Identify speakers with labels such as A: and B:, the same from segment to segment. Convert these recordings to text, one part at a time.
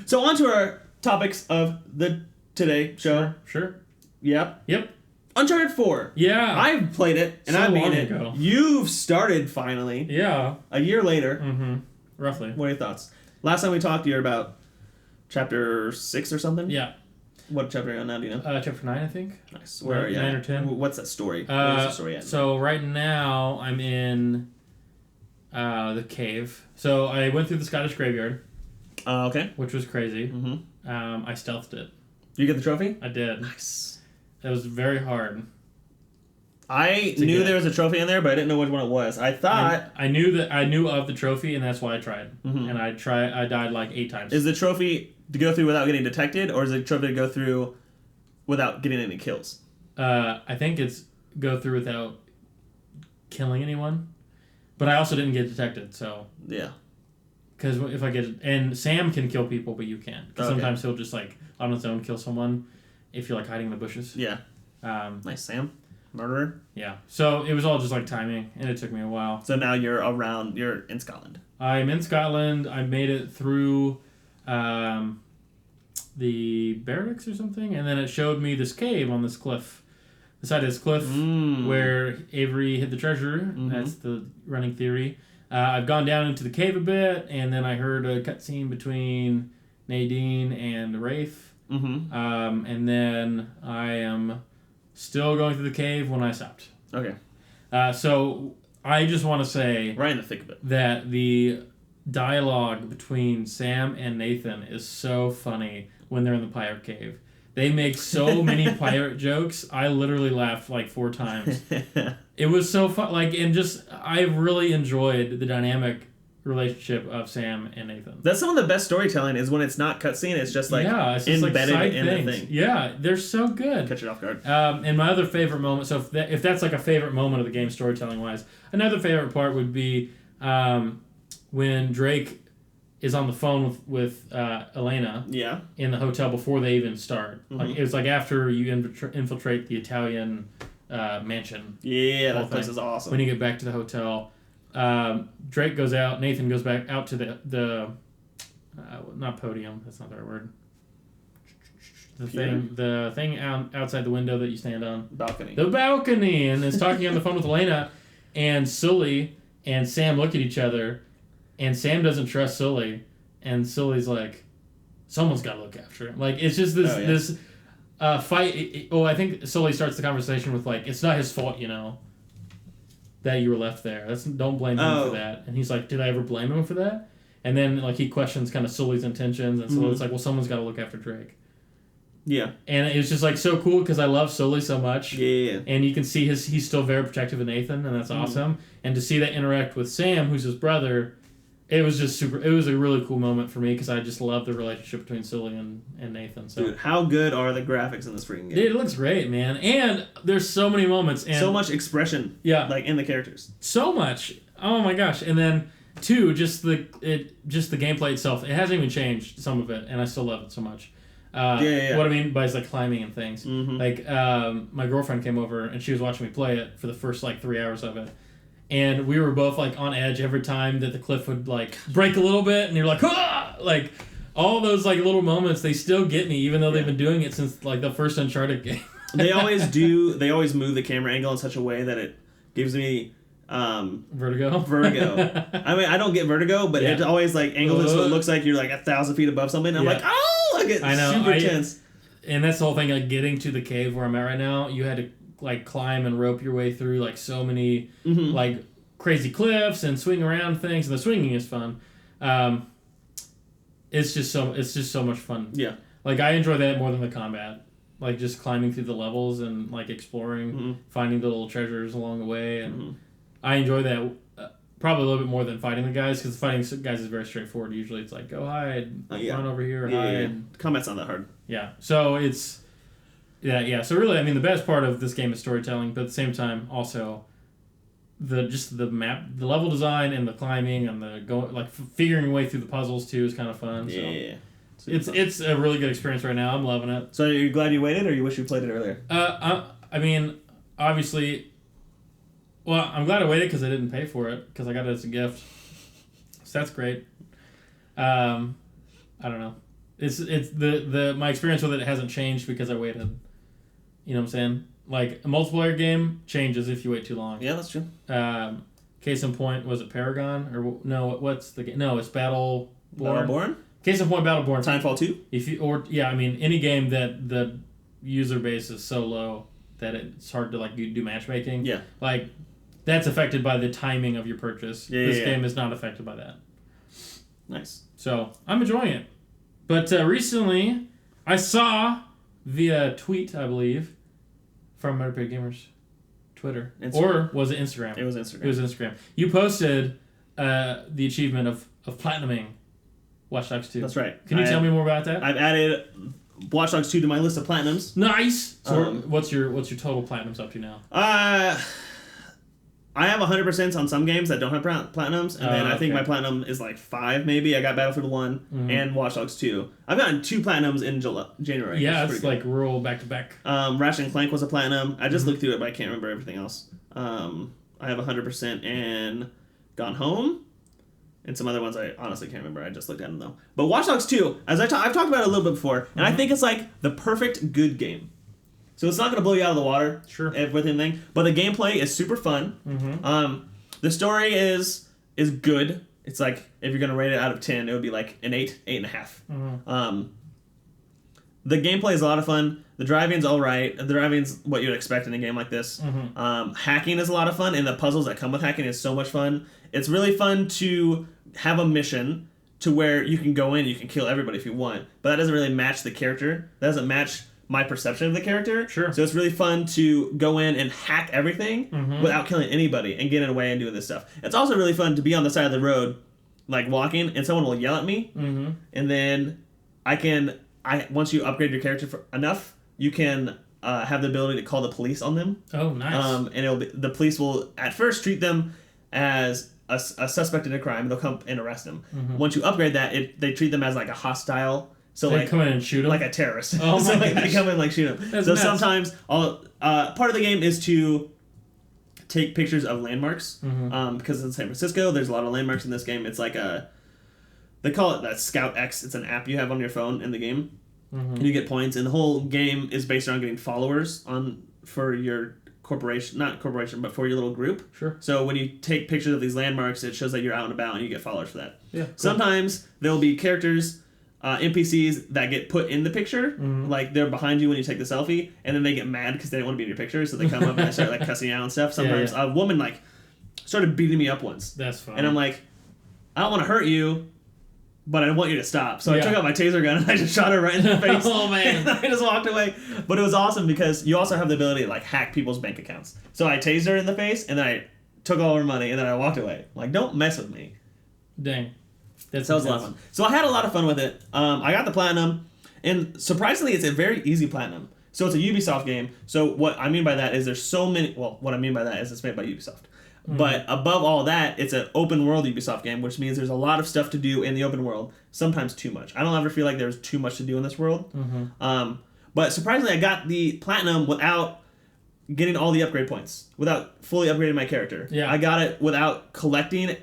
A: So on to our topics of the today show.
B: Sure.
A: Yep.
B: Yep.
A: Uncharted 4.
B: Yeah.
A: I've played it, and
B: So
A: I beat
B: long
A: it.
B: ago.
A: You've started, finally.
B: Yeah.
A: A year later.
B: Mm-hmm. Roughly.
A: What are your thoughts? Last time we talked, you were about chapter 6 or something?
B: Yeah.
A: What chapter are you on now, do you know?
B: Chapter 9, I think.
A: Nice. Where are you?
B: 9 or 10.
A: What's that story? Where's the story at?
B: So right now, I'm in the cave. So I went through the Scottish graveyard.
A: Okay.
B: Which was crazy.
A: Mm-hmm.
B: I stealthed it.
A: You get the trophy?
B: I did.
A: Nice.
B: It was very hard.
A: I knew there was a trophy in there, but I didn't know which one it was. I thought...
B: I knew of the trophy, and that's why I tried.
A: Mm-hmm.
B: And I died like 8 times.
A: Is the trophy to go through without getting detected, or is it a trophy to go through without getting any kills?
B: I think it's go through without killing anyone. But I also didn't get detected, so...
A: Yeah.
B: Because if I get... And Sam can kill people, but you can't. Because sometimes he'll just, like, on his own kill someone if you're, like, hiding in the bushes.
A: Yeah. Nice, Sam. Murderer.
B: Yeah. So it was all just, like, timing, and it took me a while.
A: So now you're in Scotland.
B: I'm in Scotland. I made it through the barracks or something, and then it showed me this cave on this cliff. The side of this cliff where Avery hid the treasure. Mm-hmm. That's the running theory. I've gone down into the cave a bit, and then I heard a cutscene between Nadine and Rafe.
A: Mm-hmm.
B: And then I am still going through the cave when I stopped.
A: Okay.
B: So I just want to say...
A: Right in the thick of it.
B: That the dialogue between Sam and Nathan is so funny when they're in the pirate cave. They make so many pirate jokes. I literally laughed like 4 times. It was so fun. I really enjoyed the dynamic relationship of Sam and Nathan.
A: That's some of the best storytelling is when it's not cutscene. It's just embedded
B: like
A: in the thing.
B: Yeah, they're so good.
A: Catch it off guard.
B: And my other favorite moment. So if that's like a favorite moment of the game storytelling wise, another favorite part would be when Drake is on the phone with Elena.
A: Yeah.
B: In the hotel before they even start.
A: Mm-hmm.
B: Like it was like after you infiltrate the Italian mansion.
A: Yeah, that place is awesome.
B: When you get back to the hotel. Drake goes out. Nathan goes back out to the not podium. That's not the right word. The thing outside the window that you stand on.
A: Balcony.
B: The balcony, and is talking on the phone with Elena, and Sully and Sam look at each other, and Sam doesn't trust Sully, and Sully's like, someone's got to look after him. Like it's just this fight. I think Sully starts the conversation with like, it's not his fault, that you were left there. Don't blame him for that. And he's like, did I ever blame him for that? And then like he questions kind of Sully's intentions, and Sully's like, well, someone's got to look after Drake.
A: Yeah. And
B: it was just like so cool because I love Sully so much.
A: Yeah.
B: And you can see he's still very protective of Nathan, and that's awesome. And to see that interact with Sam, who's his brother, it was just super. It was a really cool moment for me because I just love the relationship between Sully and Nathan. So.
A: Dude, how good are the graphics in this freaking game?
B: It looks great, man. And there's so many moments. And
A: so much expression.
B: Yeah.
A: Like in the characters.
B: So much. Oh my gosh. And then, 2, just the gameplay itself. It hasn't even changed, some of it, and I still love it so much.
A: Yeah.
B: What I mean by is like climbing and things.
A: Mm-hmm.
B: Like my girlfriend came over and she was watching me play it for the first like 3 hours of it, and we were both like on edge every time that the cliff would like break a little bit, and you're like, ah! Like all those like little moments, they still get me even though they've been doing it since like the first Uncharted game.
A: They always move the camera angle in such a way that it gives me
B: vertigo.
A: I mean, I don't get vertigo, but it always like angles it so it looks like you're like 1,000 feet above something. And I'm like, oh, I get super tense.
B: And that's the whole thing. Like getting to the cave where I'm at right now, you had to like climb and rope your way through like so many like crazy cliffs and swing around things. And the swinging is fun. It's just so much fun.
A: Yeah.
B: Like I enjoy that more than the combat. Like just climbing through the levels and like exploring, finding the little treasures along the way, and I enjoy that probably a little bit more than fighting the guys, because fighting guys is very straightforward. Usually it's like, go hide, run over here, hide.
A: Yeah. Combat's not that hard.
B: Yeah. So it's... Yeah. So really, I mean, the best part of this game is storytelling, but at the same time, also the map, the level design, and the climbing, and the figuring your way through the puzzles too is kind of fun.
A: Yeah.
B: So it's a really good experience right now. I'm loving it.
A: So are you glad you waited, or you wish you played it earlier?
B: I mean, obviously... Well, I'm glad I waited because I didn't pay for it, because I got it as a gift. So that's great. I don't know. It's my experience with it hasn't changed because I waited. You know what I'm saying? Like a multiplayer game changes if you wait too long.
A: Yeah, that's true.
B: Case in point, was it Paragon or no? What's the game? No, it's Battleborn.
A: Battleborn.
B: Case in point, Battleborn.
A: Timefall 2.
B: I mean any game that the user base is so low that it's hard to like do matchmaking.
A: Yeah.
B: Like that's affected by the timing of your purchase.
A: Yeah,
B: this game is not affected by that.
A: Nice.
B: So I'm enjoying it. But recently, I saw via tweet, I believe, from Underpaid Gamers Twitter.
A: Instagram.
B: Or was it Instagram?
A: It was Instagram.
B: It was Instagram. You posted the achievement of platinuming Watch Dogs 2.
A: That's right.
B: Can you tell me more about that?
A: I've added Watch Dogs 2 to my list of platinums.
B: Nice! So what's your total platinums up to now?
A: I have 100% on some games that don't have platinums, and then I think my platinum is like 5 maybe. I got Battlefield 1 and Watch Dogs 2. I've gotten 2 platinums in January.
B: Yeah, it's like rural back to back.
A: Ratchet and Clank was a platinum. I just looked through it, but I can't remember everything else. I have 100% in Gone Home, and some other ones I honestly can't remember. I just looked at them though. But Watch Dogs 2, as I've talked about it a little bit before, and I think it's like the perfect good game. So it's not going to blow you out of the water with anything, but the gameplay is super fun. The story is good. It's like, if you're going to rate it out of 10, it would be like an 8, 8.5. The gameplay is a lot of fun. The driving's all right. The driving's what you'd expect in a game like this. Hacking is a lot of fun, and the puzzles that come with hacking is so much fun. It's really fun to have a mission to where you can go in, you can kill everybody if you want, but that doesn't really match the character. That doesn't match my perception of the character.
B: Sure.
A: So it's really fun to go in and hack everything without killing anybody and getting away and doing this stuff. It's also really fun to be on the side of the road, like walking, and someone will yell at me, and then once you upgrade your character enough, you can have the ability to call the police on them.
B: Oh, nice.
A: And the police will at first treat them as a suspect in a crime, and they'll come and arrest them. Once you upgrade that, they treat them as like a hostile. So
B: they come in and shoot him?
A: Like a terrorist.
B: Oh
A: so
B: my gosh.
A: They come in and like shoot him.
B: That's
A: so
B: nuts.
A: sometimes part of the game is to take pictures of landmarks. Because in San Francisco, there's a lot of landmarks in this game. It's like they call it that Scout X. It's an app you have on your phone in the game. And you get points, and the whole game is based around getting followers for your corporation, not corporation, but for your little group.
B: Sure.
A: So when you take pictures of these landmarks, it shows that you're out and about, and you get followers for that.
B: Yeah. Cool.
A: Sometimes there'll be characters, NPCs that get put in the picture, like they're behind you when you take the selfie, and then they get mad because they don't want to be in your picture, so they come up and they start like cussing you out and stuff. Sometimes a woman like started beating me up once.
B: That's fine.
A: And I'm like, I don't want to hurt you, but I want you to stop. So I took out my taser gun and I just shot her right in the face.
B: Oh man!
A: And I just walked away. But it was awesome because you also have the ability to like hack people's bank accounts. So I tased her in the face and then I took all her money and then I walked away. Like, don't mess with me.
B: Dang.
A: That was a lot of fun. So I had a lot of fun with it. I got the platinum, and surprisingly, it's a very easy platinum. So it's a Ubisoft game. So what I mean by that is there's so many. Well, what I mean by that is it's made by Ubisoft. But above all that, it's an open world Ubisoft game, which means there's a lot of stuff to do in the open world. Sometimes too much. I don't ever feel like there's too much to do in this world. But surprisingly, I got the platinum without getting all the upgrade points, without fully upgrading my character.
B: Yeah.
A: I got it without collecting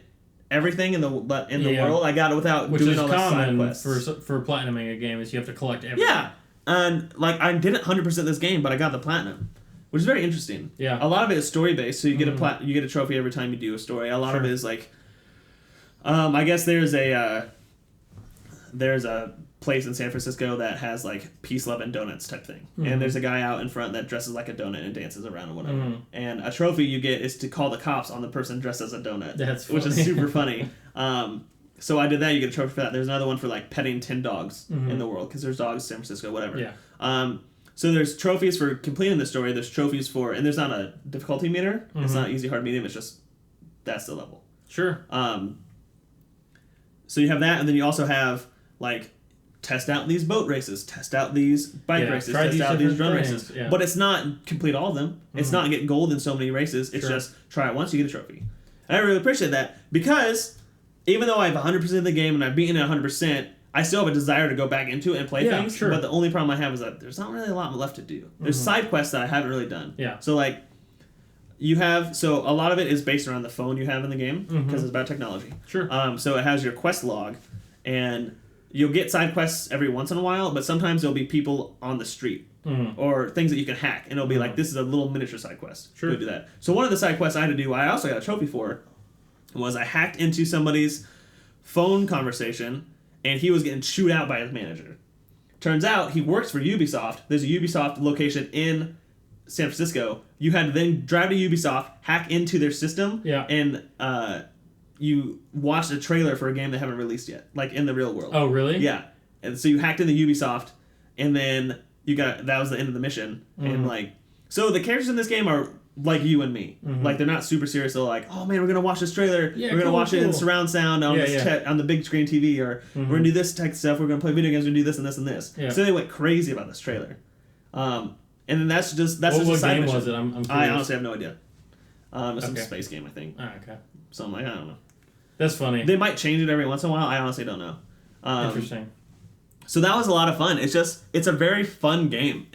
A: everything in the world. I got it without doing all the side quests.
B: Which is common for platinuming a game, is you have to collect everything.
A: Yeah, and like I didn't 100% this game, but I got the platinum, which is very interesting.
B: Yeah,
A: a lot of it is story based, so you get you get a trophy every time you do a story. A lot of it is like, I guess there's a place in San Francisco that has like peace, love, and donuts type thing, and there's a guy out in front that dresses like a donut and dances around and whatever. And a trophy you get is to call the cops on the person dressed as a donut.
B: That's funny.
A: Which is super funny. So I did that. You get a trophy for that. There's another one for like petting 10 dogs in the world, because there's dogs in San Francisco, whatever.
B: Yeah.
A: So there's trophies for completing the story. There's trophies for, and there's not a difficulty meter. It's not easy, hard, medium. It's just that's the level.
B: Sure.
A: So you have that, and then you also have like test out these boat races, test out these bike races, test out these drone races. Yeah. But it's not complete all of them. It's not get gold in so many races. It's just try it once, you get a trophy. And I really appreciate that, because even though I have 100% of the game and I've beaten it 100%, I still have a desire to go back into it and play things. Sure. But the only problem I have is that there's not really a lot left to do. There's side quests that I haven't really done.
B: Yeah.
A: So like, so a lot of it is based around the phone you have in the game, because it's about technology.
B: Sure.
A: So it has your quest log, and you'll get side quests every once in a while, but sometimes there'll be people on the street or things that you can hack, and it'll be like, this is a little miniature side quest.
B: Sure.
A: Go do that. So one of the side quests I had to do, I also got a trophy for, was I hacked into somebody's phone conversation, and he was getting chewed out by his manager. Turns out he works for Ubisoft. There's a Ubisoft location in San Francisco. You had to then drive to Ubisoft, hack into their system, and you watched a trailer for a game they haven't released yet, like in the real world.
B: Oh, really?
A: Yeah. And so you hacked into Ubisoft, and then that was the end of the mission. And like, so the characters in this game are like you and me. Like, they're not super serious. They're like, oh man, we're gonna watch this trailer. We're gonna watch it in surround sound on on the big screen TV, or we're gonna do this type of stuff. We're gonna play video games. We're gonna do this and this and this.
B: Yeah.
A: So they went crazy about this trailer. And then that's just
B: what
A: a side
B: game
A: mission.
B: was it? I'm curious.
A: I honestly have no idea. It's some space game, I think.
B: Oh, okay.
A: So I'm like, I don't know.
B: That's funny.
A: They might change it every once in a while. I honestly don't know.
B: Interesting.
A: So that was a lot of fun. It's a very fun game.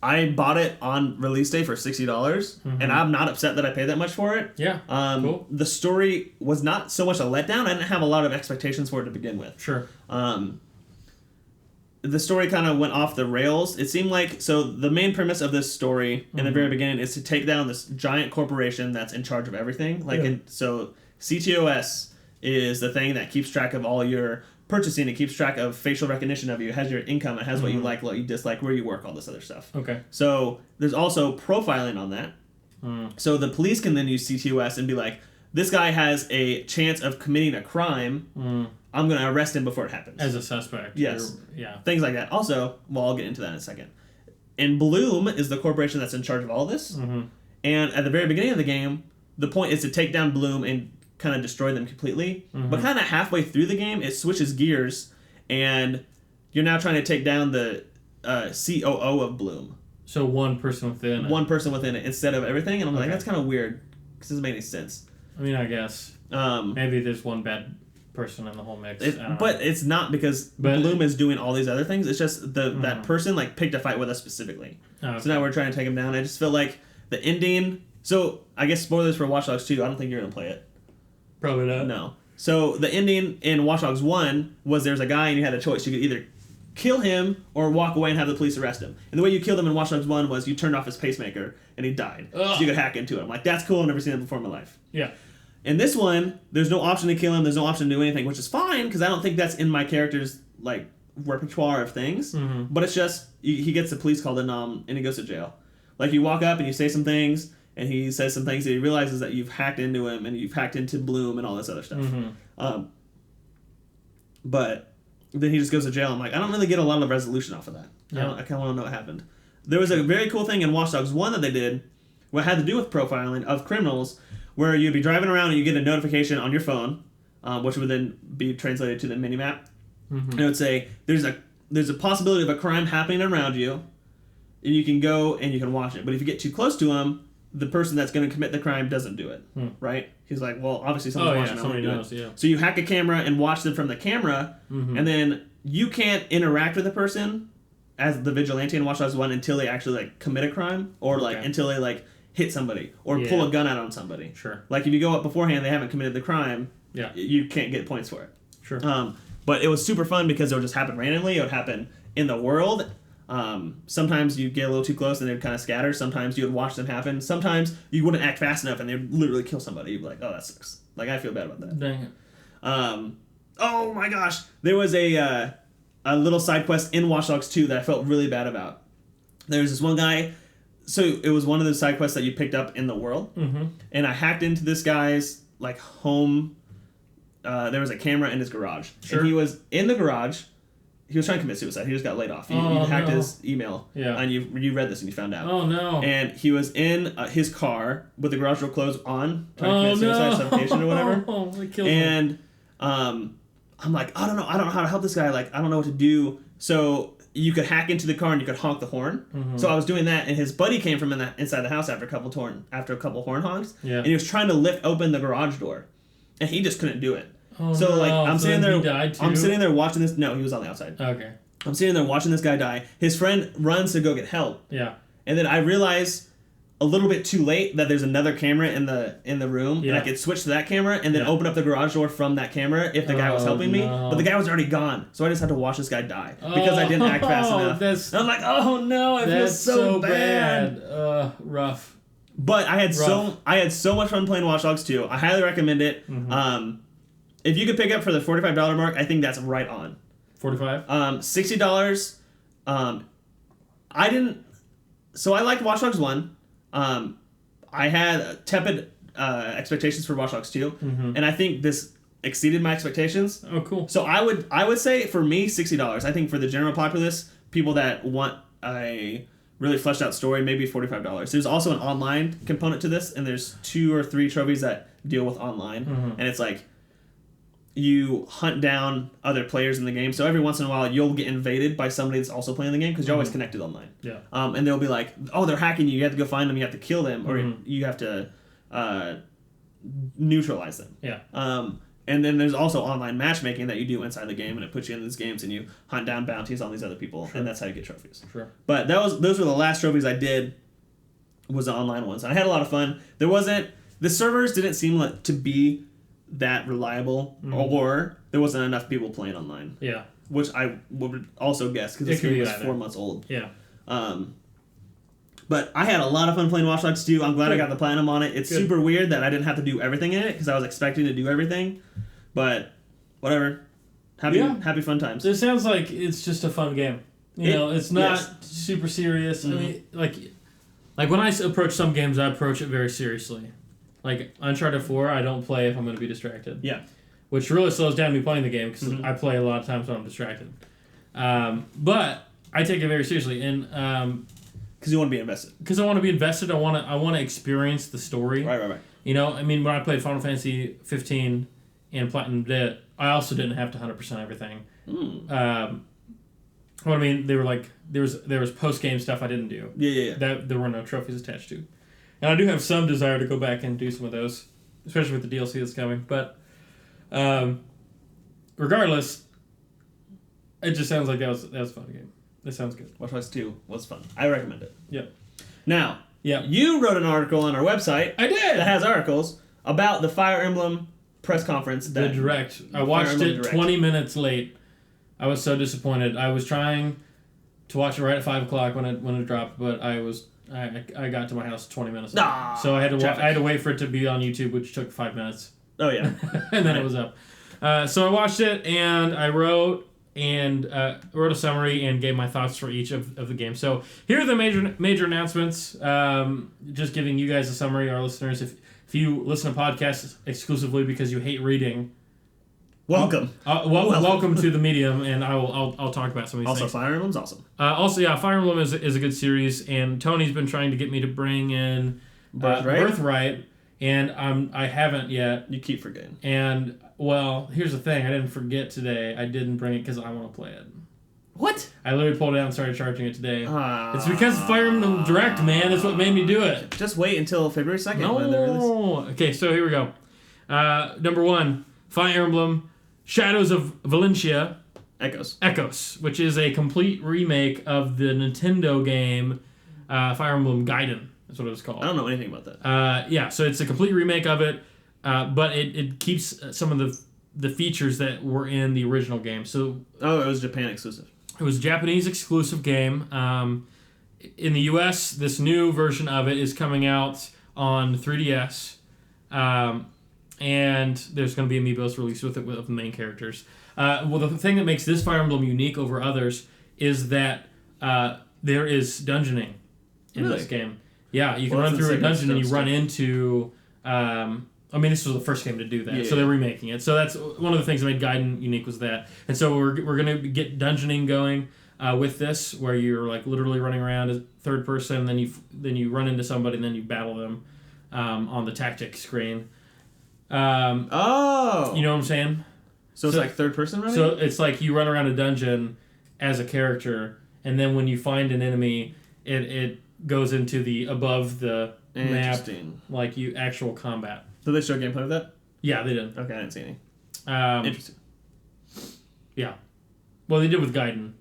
A: I bought it on release day for $60, and I'm not upset that I paid that much for it.
B: Yeah. Cool.
A: The story was not so much a letdown. I didn't have a lot of expectations for it to begin with.
B: Sure.
A: The story kind of went off the rails. It seemed like, so the main premise of this story in the very beginning is to take down this giant corporation that's in charge of everything. So CTOS is the thing that keeps track of all your purchasing. It keeps track of facial recognition of you. It has your income. It has what you like, what you dislike, where you work, all this other stuff.
B: Okay.
A: So there's also profiling on that. So the police can then use CTOS and be like, this guy has a chance of committing a crime. I'm going to arrest him before it happens.
B: As a suspect.
A: Yes.
B: Yeah.
A: Things like that. Also, well, I'll get into that in a second. And Bloom is the corporation that's in charge of all of this. And at the very beginning of the game, the point is to take down Bloom and kind of destroy them completely. But kind of halfway through the game, it switches gears, and you're now trying to take down the COO of Bloom.
B: So one person within it.
A: One person within it instead of everything. And I'm like, that's kind of weird, because it doesn't make any sense.
B: I mean, I guess. Maybe there's one bad person in the whole mix.
A: But it's not, because Bloom is doing all these other things. It's just that person like picked a fight with us specifically. So now we're trying to take him down. I just feel like the ending... So, I guess spoilers for Watch Dogs 2. I don't think you're going to play it.
B: Probably not.
A: No. So, the ending in Watch Dogs 1 was there's a guy and you had a choice. You could either kill him or walk away and have the police arrest him. And the way you killed him in Watch Dogs 1 was you turned off his pacemaker and he died. So you could hack into him. Like, that's cool. I've never seen that before in my life.
B: Yeah.
A: In this one, there's no option to kill him. There's no option to do anything, which is fine, because I don't think that's in my character's, like, repertoire of things. But it's just, he gets the police called in, and he goes to jail. Like, you walk up and you say some things, and he says some things, and he realizes that you've hacked into him, and you've hacked into Bloom and all this other stuff. But then he just goes to jail. I'm like, I don't really get a lot of resolution off of that.
B: Yeah.
A: I kind of want to know what happened. There was a very cool thing in Watch Dogs 1 that they did, what had to do with profiling of criminals, where you'd be driving around and you get a notification on your phone, which would then be translated to the minimap. And it would say, there's a possibility of a crime happening around you, and you can go and you can watch it. But if you get too close to him, the person that's going to commit the crime doesn't do it, right? He's like, well, obviously someone's watching.
B: Somebody knows, yeah.
A: So you hack a camera and watch them from the camera, and then you can't interact with the person as the vigilante in Watch Dogs 1 until they actually like commit a crime, or like until they like hit somebody or pull a gun out on somebody.
B: Sure.
A: Like if you go up beforehand, they haven't committed the crime.
B: Yeah.
A: You can't get points for it.
B: Sure.
A: But it was super fun because it would just happen randomly. It would happen in the world. Sometimes you'd get a little too close and they'd kind of scatter. Sometimes you would watch them happen. Sometimes you wouldn't act fast enough and they'd literally kill somebody. You'd be like, oh, that sucks. Like, I feel bad about that.
B: Dang it.
A: Oh my gosh. There was a little side quest in Watch Dogs 2 that I felt really bad about. There was this one guy. So it was one of the side quests that you picked up in the world. And I hacked into this guy's like home. There was a camera in his garage.
B: Sure.
A: And he was in the garage. He was trying to commit suicide. He just got laid off. You hacked his email. Yeah. And you read this and you found out.
B: Oh, no.
A: And he was in his car with the garage door closed on, trying to commit suicide, suffocation or whatever.
B: They killed him.
A: And I'm like, I don't know how to help this guy. Like, I don't know what to do. So you could hack into the car and you could honk the horn. So I was doing that, and his buddy came from inside the house after a couple horn honks. Yeah. And he was trying to lift open the garage door, and he just couldn't do it.
B: Oh,
A: so
B: no.
A: like I'm sitting there.
B: He died too?
A: I'm sitting there watching this. No, he was on the outside.
B: Okay.
A: I'm sitting there watching this guy die. His friend runs to go get help.
B: Yeah.
A: And then I realize a little bit too late that there's another camera in the room, and I could switch to that camera and then open up the garage door from that camera if the guy was helping me. But the guy was already gone, so I just had to watch this guy die because I didn't act fast enough. And I'm like, oh no, I feel so bad.
B: Rough.
A: But I had so much fun playing Watch Dogs 2. I highly recommend it. Mm-hmm. If you could pick up for the $45 mark, I think that's right on.
B: $45?
A: $60. I didn't. So I liked Watch Dogs 1. I had tepid expectations for Watch Dogs 2, and I think this exceeded my expectations.
B: Oh, cool.
A: So I would say for me $60. I think for the general populace, people that want a really fleshed out story, maybe $45. There's also an online component to this, and there's 2 or 3 trophies that deal with online, and it's like you hunt down other players in the game. So every once in a while, you'll get invaded by somebody that's also playing the game because you're always connected online.
B: Yeah.
A: And they'll be like, oh, they're hacking you. You have to go find them. You have to kill them, or you have to neutralize them.
B: Yeah.
A: And then there's also online matchmaking that you do inside the game, and it puts you in these games, and you hunt down bounties on these other people, and that's how you get trophies.
B: Sure.
A: But those were the last trophies I did. Was the online ones, and I had a lot of fun. The servers didn't seem to be that reliable, or there wasn't enough people playing online.
B: Yeah.
A: Which I would also guess because this game was 4 months old.
B: Yeah.
A: But I had a lot of fun playing Watch Dogs 2. I'm glad I got the platinum on it. It's super weird that I didn't have to do everything in it because I was expecting to do everything. But whatever. Happy fun times.
B: It sounds like it's just a fun game. You know, it's not super serious. I mean, like when I approach some games, I approach it very seriously. Like Uncharted 4, I don't play if I'm going to be distracted.
A: Yeah.
B: Which really slows down me playing the game because I play a lot of times when I'm distracted. But I take it very seriously, and
A: because you want to be invested.
B: Because I want to be invested. I want to experience the story.
A: Right.
B: You know, I mean, when I played Final Fantasy 15 and Platinum it, I also didn't have to 100% everything. What I mean, they were like there was post game stuff I didn't do.
A: Yeah.
B: That there were no trophies attached to. And I do have some desire to go back and do some of those, especially with the DLC that's coming. But regardless, it just sounds like that was a fun game. That sounds good.
A: Watch Dogs 2 was fun. I recommend it.
B: Yep.
A: Now, you wrote an article on our website.
B: I did.
A: That has articles about the Fire Emblem press conference.
B: The Direct. I watched it 20 minutes late. I was so disappointed. I was trying to watch it right at 5 o'clock when it dropped, but I got to my house 20 minutes late. So I had to wait for it to be on YouTube, which took 5 minutes.
A: Oh, yeah.
B: And then it was up. So I watched it, and I wrote a summary and gave my thoughts for each of the games. So here are the major announcements. Just giving you guys a summary, our listeners. If you listen to podcasts exclusively because you hate reading,
A: welcome.
B: Welcome to the medium, and I'll talk about some of these things.
A: Also, Fire Emblem's awesome.
B: Fire Emblem is a good series, and Tony's been trying to get me to bring in Birthright, and I haven't yet.
A: You keep forgetting.
B: And well, here's the thing: I didn't forget today. I didn't bring it because I want to play it.
A: What?
B: I literally pulled it out and started charging it today. It's because of Fire Emblem Direct, man. That's what made me do it.
A: Just wait until February 2nd.
B: No. Okay, so here we go. Number 1, Fire Emblem Shadows of Valentia. Echoes, which is a complete remake of the Nintendo game Fire Emblem Gaiden. That's what it was called.
A: I don't know anything about that.
B: So it's a complete remake of it, but it keeps some of the features that were in the original game. So
A: it was Japan exclusive.
B: It was a Japanese exclusive game. In the U.S., this new version of it is coming out on 3DS, and there's going to be amiibos released with it with the main characters. Well, the thing that makes this Fire Emblem unique over others is that there is dungeoning in this game. Yeah, you can run through a dungeon and you run into... this was the first game to do that, so they're remaking it. So that's one of the things that made Gaiden unique was that. And so we're going to get dungeoning going with this, where you're like literally running around as third person, then you run into somebody, and then you battle them on the tactics screen. You know what I'm saying?
A: So it's like third person running?
B: So it's like you run around a dungeon as a character, and then when you find an enemy, it goes into the above the map, like actual combat.
A: Did they show gameplay of that?
B: Yeah, they did.
A: Okay, I didn't see any. Interesting.
B: Yeah. Well, they did with Gaiden.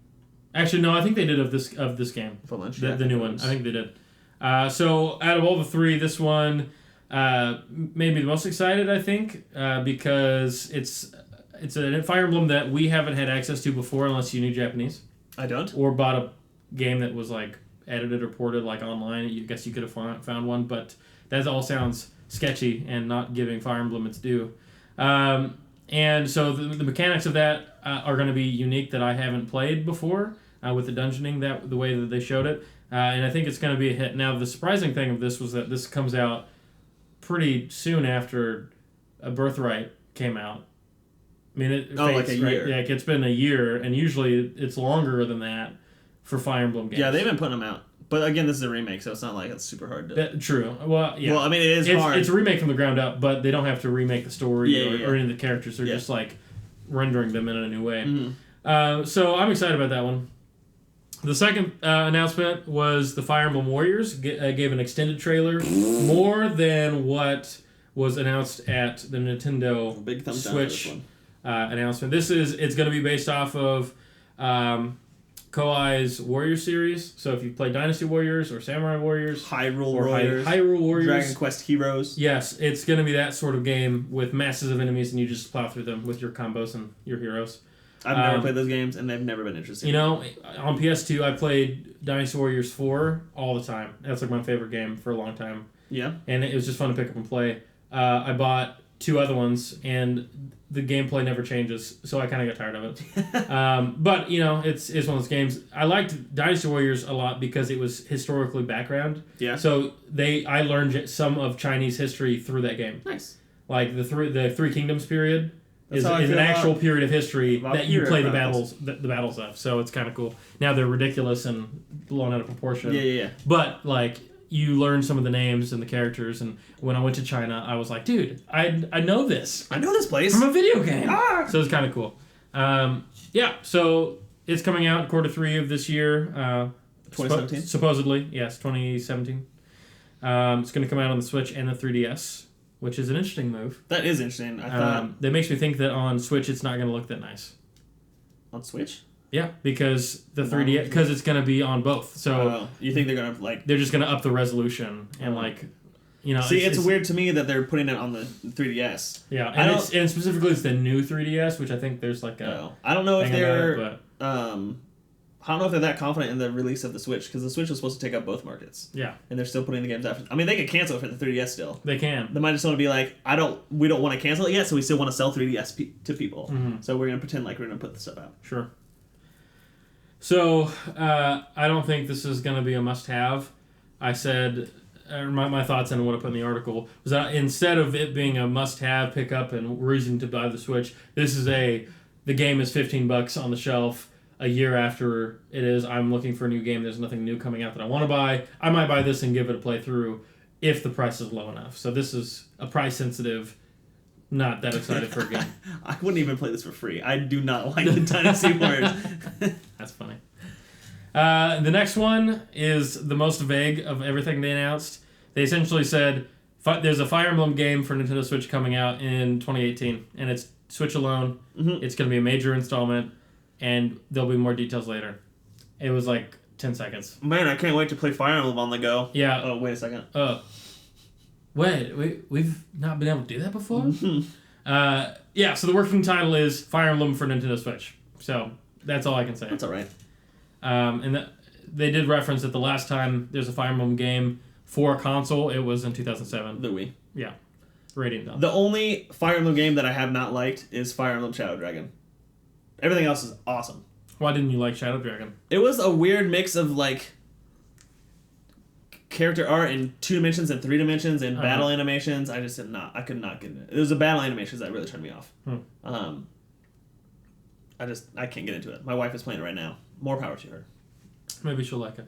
B: Actually, no, I think they did of this game.
A: For lunch?
B: The new one. I think they did. So out of all the three, this one made me the most excited, I think, because it's a Fire Emblem that we haven't had access to before unless you knew Japanese.
A: I don't.
B: Or bought a game that was like edited or ported like online. I guess you could have found one, but that all sounds sketchy and not giving Fire Emblem its due. And so the mechanics of that are going to be unique that I haven't played before with the dungeoning, the way that they showed it. And I think it's going to be a hit. Now, the surprising thing of this was that this comes out pretty soon after A Birthright came out. I mean,
A: like a year.
B: Right? Yeah, it's been a year, and usually it's longer than that for Fire Emblem games.
A: Yeah, they've been putting them out. But again, this is a remake, so it's not like it's super hard to...
B: True. Well, yeah.
A: Well, I mean, it's hard.
B: It's a remake from the ground up, but they don't have to remake the story or any of the characters. They're just like rendering them in a new way.
A: Mm-hmm.
B: So I'm excited about that one. The second announcement was the Fire Emblem Warriors gave an extended trailer, more than what was announced at the Nintendo
A: Big thumbs
B: Switch
A: down for this one.
B: Announcement. It's going to be based off of Koei's Warrior series. So if you play Dynasty Warriors or Samurai Warriors,
A: Hyrule
B: Warriors,
A: Dragon Quest Heroes.
B: Yes, it's going to be that sort of game with masses of enemies, and you just plow through them with your combos and your heroes.
A: I've never played those games, and they've never been interesting.
B: You know, on PS2, I played Dynasty Warriors 4 all the time. That's like my favorite game for a long time.
A: Yeah.
B: And it was just fun to pick up and play. I bought 2 other ones, and the gameplay never changes, so I kind of got tired of it. But, you know, it's one of those games. I liked Dynasty Warriors a lot because it was historically background.
A: Yeah.
B: So I learned some of Chinese history through that game.
A: Nice.
B: Like the Three Kingdoms period is an
A: feel
B: actual period of history that you play the
A: Chronicles.
B: battles of. So it's kind of cool. Now they're ridiculous and blown out of proportion.
A: Yeah.
B: But, like, you learn some of the names and the characters, and when I went to China, I was like, dude, I know this.
A: I know this place.
B: From a video game.
A: Ah!
B: So it's kind of cool. So it's coming out quarter 3 of this year.
A: 2017?
B: Supposedly, yes, 2017. It's going to come out on the Switch and the 3DS, which is an interesting move.
A: That is interesting. I thought...
B: That makes me think that on Switch it's not going to look that nice.
A: On Switch?
B: Yeah, because the 3DS, because it's going to be on both. So
A: you think they're going to, like...
B: They're just going to up the resolution and, like, you know...
A: See, it's weird to me that they're putting it on the 3DS.
B: Yeah, and specifically it's the new 3DS, which I think there's, like, a...
A: I don't know if they're...
B: I
A: don't know if they're that confident in the release of the Switch, because the Switch is supposed to take up both markets.
B: Yeah.
A: And they're still putting the games out. I mean, they could cancel it for the 3DS still.
B: They can.
A: They might just want to be like, we don't want to cancel it yet, so we still want to sell 3DS to people.
B: Mm-hmm.
A: So we're going to pretend like we're going to put this stuff out.
B: Sure. So, I don't think this is going to be a must-have. I said, my thoughts on what I put in the article, was that instead of it being a must-have pickup and reason to buy the Switch, this is the game is $15 on the shelf a year after it is. I'm looking for a new game. There's nothing new coming out that I want to buy. I might buy this and give it a playthrough if the price is low enough. So this is a price-sensitive, not that excited for a game.
A: I wouldn't even play this for free. I do not like the Dynasty Warriors.
B: That's funny. The next one is the most vague of everything they announced. They essentially said there's a Fire Emblem game for Nintendo Switch coming out in 2018, and it's Switch alone. Mm-hmm. It's going to be a major installment, and there'll be more details later. It was like 10 seconds.
A: Man, I can't wait to play Fire Emblem on the go.
B: Yeah.
A: Oh, wait a second.
B: We've not been able to do that before? Mm-hmm. So the working title is Fire Emblem for Nintendo Switch. So that's all I can say.
A: That's all right.
B: They did reference that the last time there's a Fire Emblem game for a console, it was in 2007.
A: The Wii.
B: Yeah. Radiant Dawn.
A: The only Fire Emblem game that I have not liked is Fire Emblem Shadow Dragon. Everything else is awesome.
B: Why didn't you like Shadow Dragon?
A: It was a weird mix of, like, character art in 2 dimensions and 3 dimensions and battle animations. I could not get it. It was the battle animations that really turned me off. I can't get into it. My wife is playing it right now. More power to her.
B: Maybe she'll like it.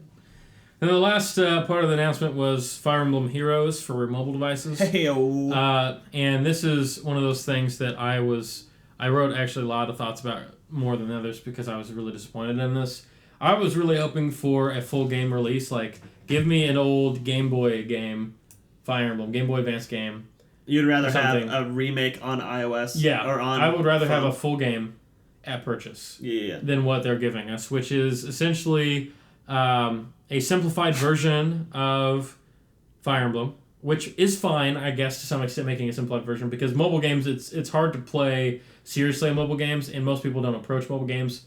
B: And the last part of the announcement was Fire Emblem Heroes for mobile devices.
A: Hey-o.
B: And this is one of those things that I wrote actually a lot of thoughts about more than others because I was really disappointed in this. I was really hoping for a full game release, like give me an old Game Boy game, Fire Emblem, Game Boy Advance game.
A: You'd rather have a remake on iOS?
B: Yeah,
A: or on
B: I would rather
A: phone.
B: have a full game at purchase
A: than
B: what they're giving us, which is essentially a simplified version of Fire Emblem, which is fine, I guess, to some extent, making a simplified version, because mobile games, it's hard to play seriously in mobile games, and most people don't approach mobile games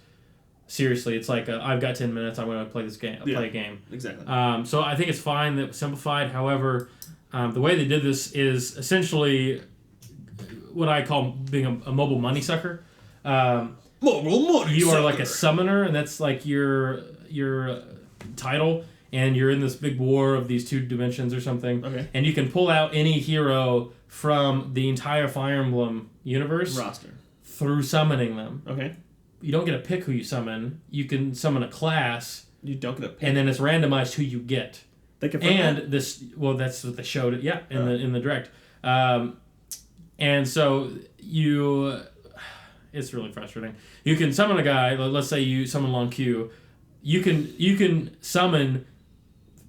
B: seriously. It's like, I've got 10 minutes, I'm going to play this game. Play a game.
A: Exactly.
B: So I think it's fine that it was simplified. However, the way they did this is essentially what I call being a mobile money sucker.
A: Mobile money
B: You
A: sucker.
B: are like a summoner, and that's like your title, and you're in this big war of these two dimensions or something.
A: Okay.
B: And you can pull out any hero from the entire Fire Emblem universe
A: roster
B: through summoning them.
A: Okay.
B: You don't get to pick who you summon. You can summon a class.
A: You don't get a pick.
B: And then it's randomized who you get.
A: They confirm that?
B: That's what they showed it. Yeah, in the direct. And so it's really frustrating. You can summon a guy. Let's say you summon Long Q. You can summon,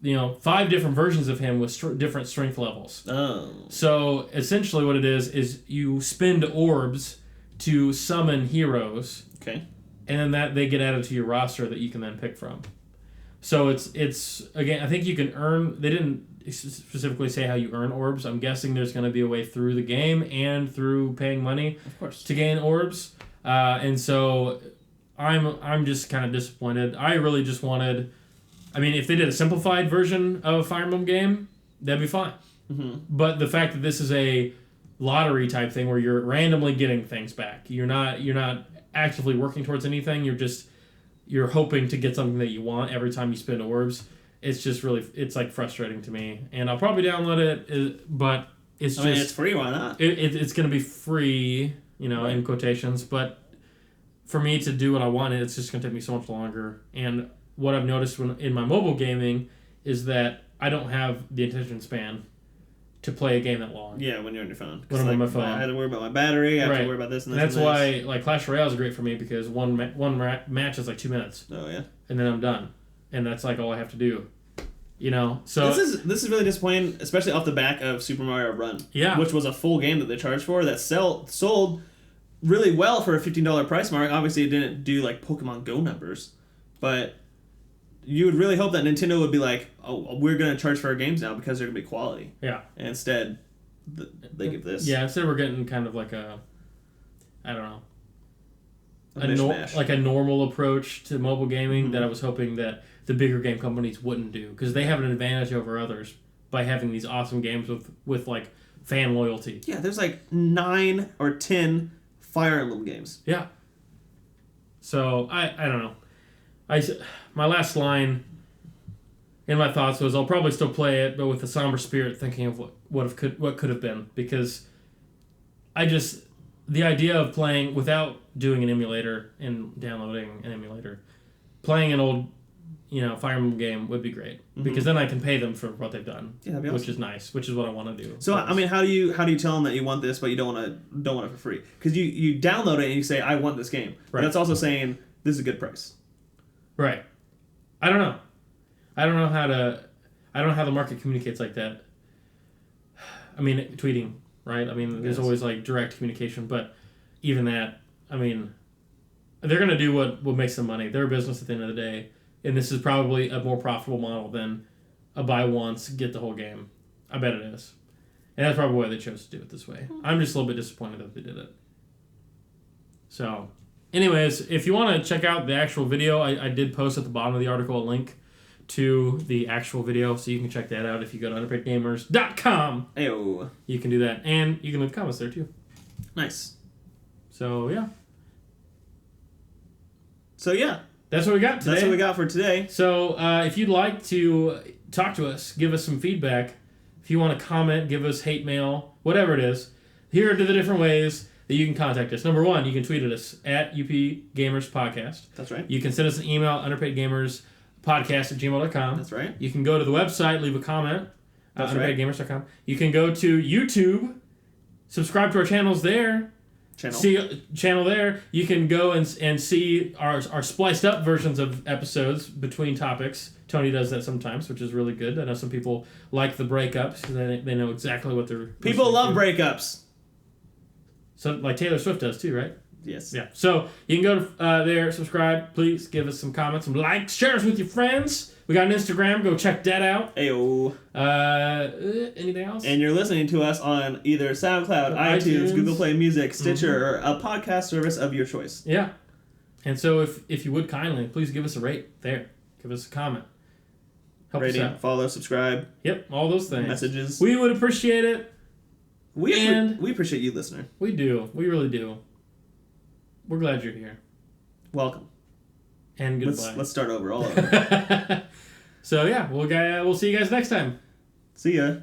B: 5 different versions of him with different strength levels.
A: Oh.
B: So essentially, what it is you spend orbs to summon heroes.
A: Okay.
B: And then they get added to your roster that you can then pick from. So it's again, I think you can earn. They didn't specifically say how you earn orbs. I'm guessing there's going to be a way through the game and through paying money,
A: of course,
B: to gain orbs. And so I'm just kind of disappointed. I really just wanted. I mean, if they did a simplified version of a Fire Emblem game, that'd be fine.
A: Mm-hmm.
B: But the fact that this is a lottery type thing where you're randomly getting things back, you're not actively working towards anything. You're hoping to get something that you want every time you spend orbs. It's just really, it's like frustrating to me. And I'll probably download it, but it's just... I mean,
A: it's free, why not?
B: It's going to be free, right. In quotations, but for me to do what I want, it's just going to take me so much longer. And what I've noticed in my mobile gaming is that I don't have the attention span to play a game that long.
A: Yeah, when you're on your phone.
B: When I'm on my phone.
A: I had to worry about my battery, I have to worry about this and this.
B: And that's why like Clash Royale is great for me, because one match is like 2 minutes.
A: Oh, yeah.
B: And then I'm done. And that's like all I have to do. So...
A: This is really disappointing, especially off the back of Super Mario Run.
B: Yeah.
A: Which was a full game that they charged for, that sold really well for a $15 price mark. Obviously, it didn't do like Pokemon Go numbers. But... you would really hope that Nintendo would be like, oh, we're going to charge for our games now because they're going to be quality.
B: Yeah.
A: And instead, they give this.
B: Yeah, instead we're getting kind of like a, I don't know,
A: mishmash.
B: Like a normal approach to mobile gaming that I was hoping that the bigger game companies wouldn't do, because they have an advantage over others by having these awesome games with like fan loyalty.
A: Yeah, there's like 9 or 10 Fire Emblem games.
B: Yeah. So, I don't know. My last line in my thoughts was I'll probably still play it, but with a somber spirit, thinking of what could have been, because the idea of playing without doing an emulator and downloading an emulator, playing an old Fire Emblem game would be great, because then I can pay them for what they've done, which is nice, which is what I want to do.
A: So I mean, how do you tell them that you want this but you don't want it for free? Because you download it and you say I want this game, but that's also saying this is a good price.
B: Right. I don't know. I don't know how the market communicates like that. I mean, tweeting, right? I mean, there's always like direct communication, but even that, I mean, they're going to do what makes them money. They're a business at the end of the day, and this is probably a more profitable model than a buy once, get the whole game. I bet it is. And that's probably why they chose to do it this way. I'm just a little bit disappointed that they did it. So... anyways, if you want to check out the actual video, I did post at the bottom of the article a link to the actual video, so you can check that out if you go to underpaidgamers.com.
A: Ayo.
B: You can do that, and you can leave comments there too.
A: Nice.
B: So, yeah.
A: That's
B: what we got today.
A: That's what we got for today.
B: So, if you'd like to talk to us, give us some feedback, if you want to comment, give us hate mail, whatever it is, here are the different ways that you can contact us. Number 1, you can tweet at us at upgamerspodcast.
A: That's right.
B: You can send us an email, underpaidgamerspodcast@gmail.com.
A: That's right.
B: You can go to the website, leave a comment, underpaidgamers.com. You can go to YouTube, subscribe to our channels there. Channel there. You can go and see our spliced up versions of episodes between topics. Tony does that sometimes, which is really good. I know some people like the breakups because they know exactly what they're...
A: People love breakups.
B: So, like Taylor Swift does too, right?
A: Yes.
B: Yeah. So you can go to there, subscribe. Please give us some comments, some likes, share us with your friends. We got an Instagram. Go check that out.
A: Ayo.
B: Anything else?
A: And you're listening to us on either SoundCloud, iTunes, Google Play Music, Stitcher, or a podcast service of your choice.
B: Yeah. And so if you would kindly, please give us a rate there. Give us a comment. Help
A: Rating,
B: us out.
A: follow, subscribe.
B: Yep, all those things.
A: Messages.
B: We would appreciate it.
A: We appreciate you, listener.
B: We do. We really do. We're glad you're here.
A: Welcome.
B: And goodbye.
A: Let's start over all over.
B: So yeah, we'll see you guys next time.
A: See ya.